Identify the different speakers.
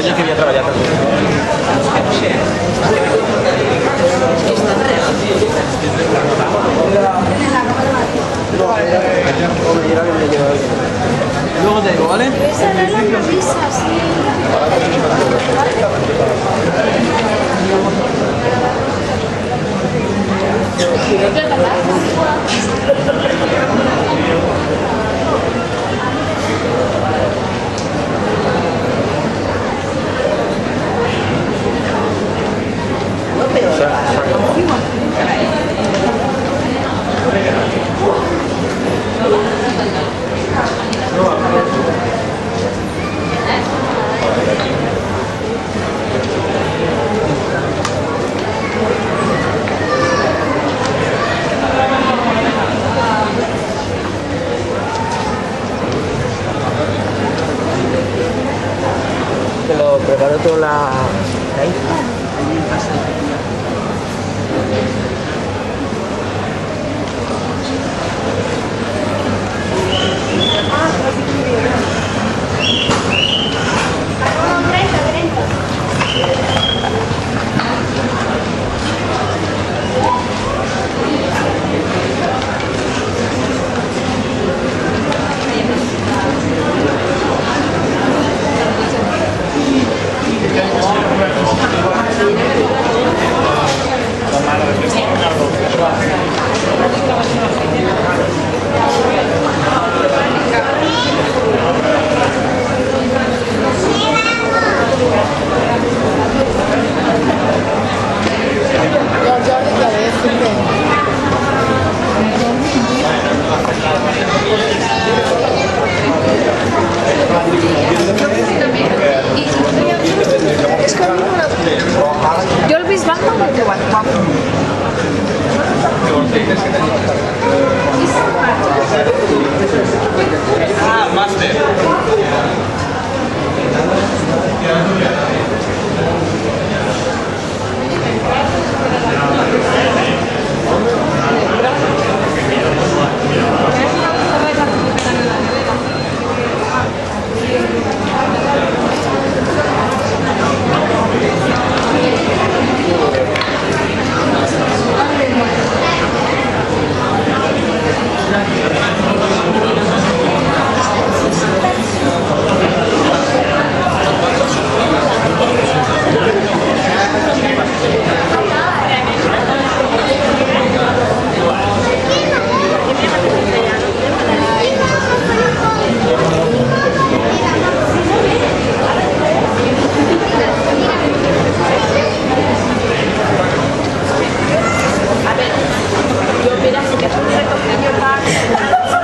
Speaker 1: segni che havia treballat amb
Speaker 2: Luego te digo, ¿vale?
Speaker 3: Esa era la pizza, sí.
Speaker 1: Te lo preparo toda la hija.
Speaker 3: Jo el Bisbal no l'he trobat guapo.
Speaker 1: Ah, màster.
Speaker 3: Jo, mira, sí que és un reto que jo